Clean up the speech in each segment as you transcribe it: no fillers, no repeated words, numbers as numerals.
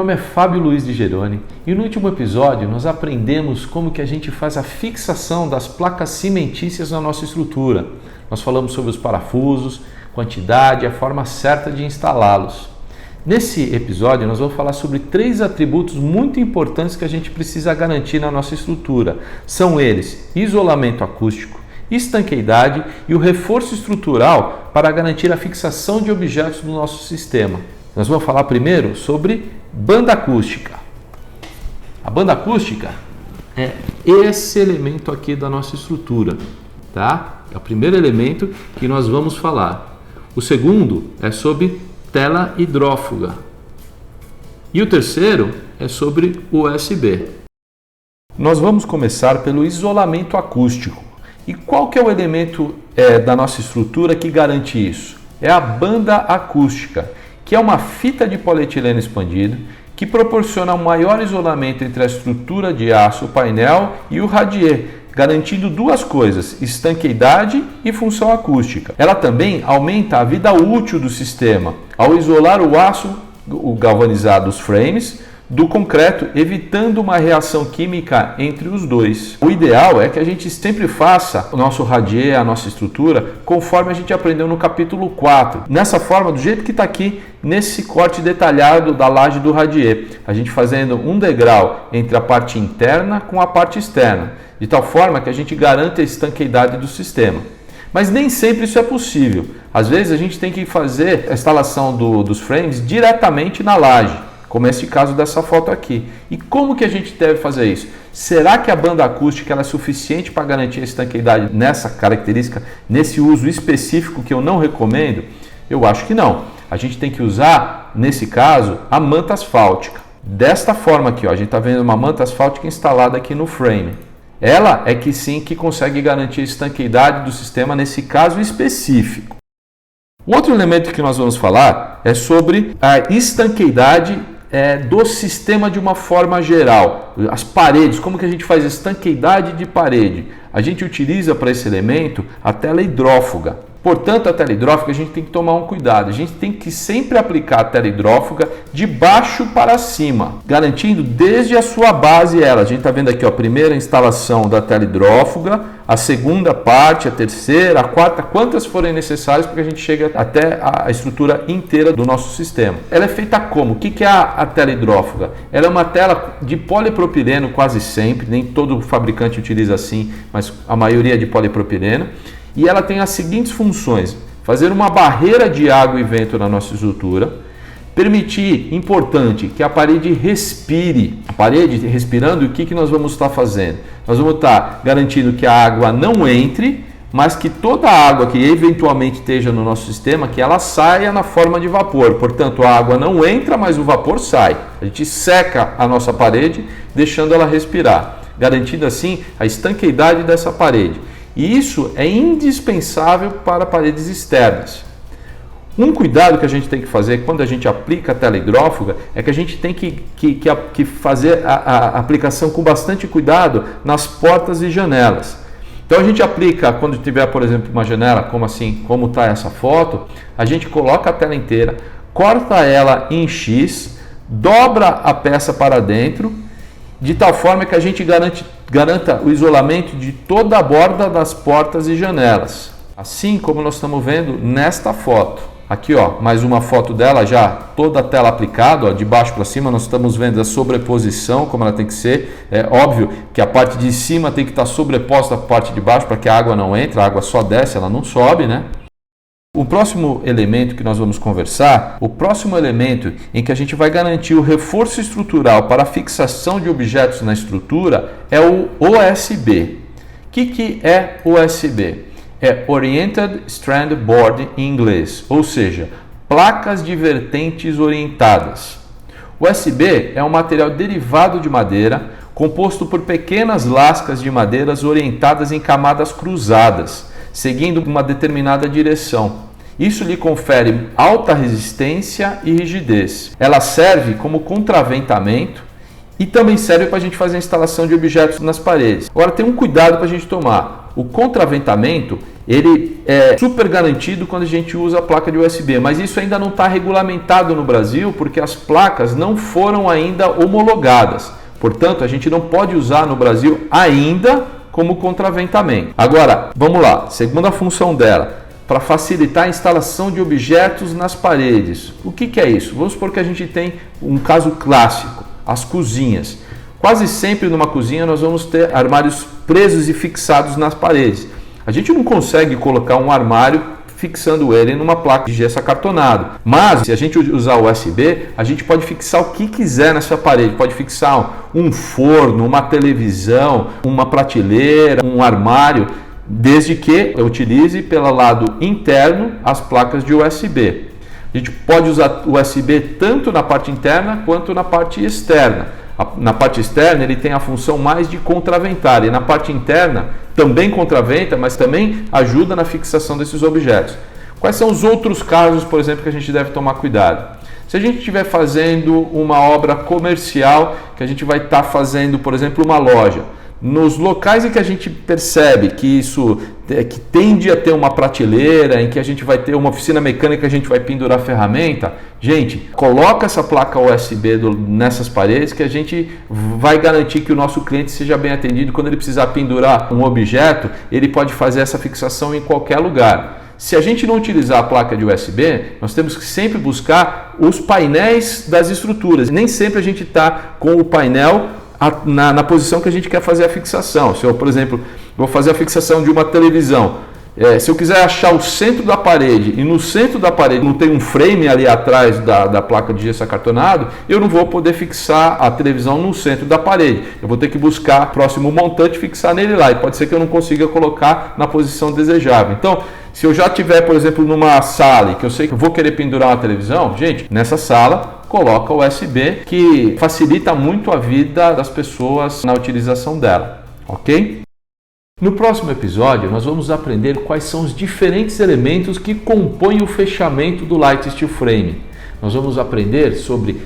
nome é Fábio Luiz de Geroni e no último episódio nós aprendemos como que a gente faz a fixação das placas cimentícias na nossa estrutura. Nós falamos sobre os parafusos, quantidade e a forma certa de instalá-los. Nesse episódio nós vamos falar sobre 3 atributos muito importantes que a gente precisa garantir na nossa estrutura. São eles: isolamento acústico, estanqueidade e o reforço estrutural para garantir a fixação de objetos no nosso sistema. Nós vamos falar primeiro sobre banda acústica. A banda acústica é esse elemento aqui da nossa estrutura, tá? É o primeiro elemento que nós vamos falar. O segundo é sobre tela hidrófuga. E o terceiro é sobre USB. Nós vamos começar pelo isolamento acústico. E qual que é o elemento da nossa estrutura que garante isso? É a banda acústica, que é uma fita de polietileno expandido que proporciona um maior isolamento entre a estrutura de aço, o painel e o radier, garantindo 2 coisas: estanqueidade e função acústica. Ela também aumenta a vida útil do sistema ao isolar o aço, o galvanizado, os frames, do concreto, evitando uma reação química entre os dois. O ideal é que a gente sempre faça o nosso radier, a nossa estrutura, conforme a gente aprendeu no capítulo 4. Nessa forma, do jeito que está aqui, nesse corte detalhado da laje do radier. A gente fazendo um degrau entre a parte interna com a parte externa, de tal forma que a gente garante a estanqueidade do sistema. Mas nem sempre isso é possível. Às vezes a gente tem que fazer a instalação dos frames diretamente na laje, como é esse caso dessa foto aqui. E como que a gente deve fazer isso? Será que a banda acústica ela é suficiente para garantir a estanqueidade nessa característica, nesse uso específico que eu não recomendo? Eu acho que não. A gente tem que usar, nesse caso, a manta asfáltica. Desta forma aqui, ó, a gente está vendo uma manta asfáltica instalada aqui no frame. Ela é que sim que consegue garantir a estanqueidade do sistema nesse caso específico. O outro elemento que nós vamos falar é sobre a estanqueidade do sistema de uma forma geral. As paredes, como que a gente faz estanqueidade de parede? A gente utiliza para esse elemento a tela hidrófuga. Portanto, a tela hidrófuga a gente tem que tomar um cuidado. A gente tem que sempre aplicar a tela hidrófuga de baixo para cima, garantindo desde a sua base ela. A gente está vendo aqui ó, a primeira instalação da tela hidrófuga, a segunda parte, a terceira, a quarta, quantas forem necessárias para que a gente chegue até a estrutura inteira do nosso sistema. Ela é feita como? O que é a tela hidrófuga? Ela é uma tela de polipropileno quase sempre, nem todo fabricante utiliza assim, mas a maioria é de polipropileno. E ela tem as seguintes funções: fazer uma barreira de água e vento na nossa estrutura, permitir, importante, que a parede respire. A parede respirando, o que nós vamos estar fazendo? Nós vamos estar garantindo que a água não entre, mas que toda a água que eventualmente esteja no nosso sistema, que ela saia na forma de vapor. Portanto, a água não entra, mas o vapor sai. A gente seca a nossa parede, deixando ela respirar, garantindo assim a estanqueidade dessa parede. E isso é indispensável para paredes externas. Um cuidado que a gente tem que fazer quando a gente aplica a tela hidrófuga é que a gente tem que fazer a aplicação com bastante cuidado nas portas e janelas. Então a gente aplica, quando tiver, por exemplo, uma janela, como está essa foto, a gente coloca a tela inteira, corta ela em X, dobra a peça para dentro, de tal forma que a gente garanta o isolamento de toda a borda das portas e janelas. Assim como nós estamos vendo nesta foto. Aqui, ó, mais uma foto dela já toda a tela aplicada, ó, de baixo para cima. Nós estamos vendo a sobreposição, como ela tem que ser. É óbvio que a parte de cima tem que estar sobreposta à parte de baixo para que a água não entre, a água só desce, ela não sobe, né? O próximo elemento que nós vamos conversar, o próximo elemento em que a gente vai garantir o reforço estrutural para a fixação de objetos na estrutura é o OSB. O que é OSB? É Oriented Strand Board em inglês, ou seja, placas de vertentes orientadas. O OSB é um material derivado de madeira, composto por pequenas lascas de madeiras orientadas em camadas cruzadas, seguindo uma determinada direção. Isso lhe confere alta resistência e rigidez. Ela serve como contraventamento e também serve para a gente fazer a instalação de objetos nas paredes. Agora tem um cuidado para a gente tomar. o contraventamento ele é super garantido quando a gente usa a placa de USB, mas isso ainda não está regulamentado no Brasil porque as placas não foram ainda homologadas. Portanto, a gente não pode usar no Brasil ainda como contraventamento. Agora, vamos lá, segunda função dela, para facilitar a instalação de objetos nas paredes. O que é isso? Vamos supor que a gente tem um caso clássico, as cozinhas. Quase sempre numa cozinha nós vamos ter armários presos e fixados nas paredes. A gente não consegue colocar um armário fixando ele numa placa de gesso acartonado. Mas se a gente usar o USB, a gente pode fixar o que quiser nessa parede. Pode fixar um forno, uma televisão, uma prateleira, um armário, desde que eu utilize pelo lado interno as placas de USB. A gente pode usar o USB tanto na parte interna quanto na parte externa. Na parte externa ele tem a função mais de contraventar e na parte interna também contraventa, mas também ajuda na fixação desses objetos. Quais são os outros casos, por exemplo, que a gente deve tomar cuidado? Se a gente estiver fazendo uma obra comercial, que a gente vai estar fazendo, por exemplo, uma loja, nos locais em que a gente percebe que isso que tende a ter uma prateleira, em que a gente vai ter uma oficina mecânica, a gente vai pendurar ferramenta, gente, coloca essa placa USB nessas paredes que a gente vai garantir que o nosso cliente seja bem atendido. Quando ele precisar pendurar um objeto, ele pode fazer essa fixação em qualquer lugar. Se a gente não utilizar a placa de USB, nós temos que sempre buscar os painéis das estruturas. Nem sempre a gente está com o painel na posição que a gente quer fazer a fixação. Se eu, por exemplo, vou fazer a fixação de uma televisão, se eu quiser achar o centro da parede e no centro da parede não tem um frame ali atrás da placa de gesso acartonado, eu não vou poder fixar a televisão no centro da parede. Eu vou ter que buscar próximo montante e fixar nele lá. E pode ser que eu não consiga colocar na posição desejável. Então, se eu já estiver, por exemplo, numa sala e que eu sei que eu vou querer pendurar uma televisão, gente, nessa sala coloca o USB, que facilita muito a vida das pessoas na utilização dela, ok? No próximo episódio, nós vamos aprender quais são os diferentes elementos que compõem o fechamento do Light Steel Frame. Nós vamos aprender sobre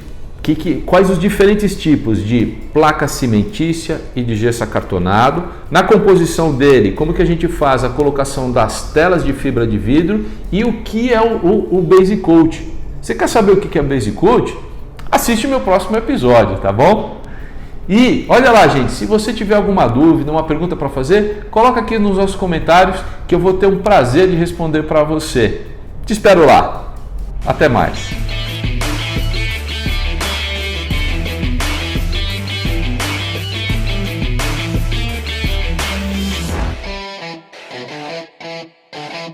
quais os diferentes tipos de placa cimentícia e de gesso acartonado, na composição dele, como que a gente faz a colocação das telas de fibra de vidro e o que é o Base Coat. Você quer saber o que é Base Coat? Assiste o meu próximo episódio, tá bom? E olha lá, gente, se você tiver alguma dúvida, uma pergunta para fazer, coloca aqui nos nossos comentários que eu vou ter um prazer de responder para você. Te espero lá. Até mais.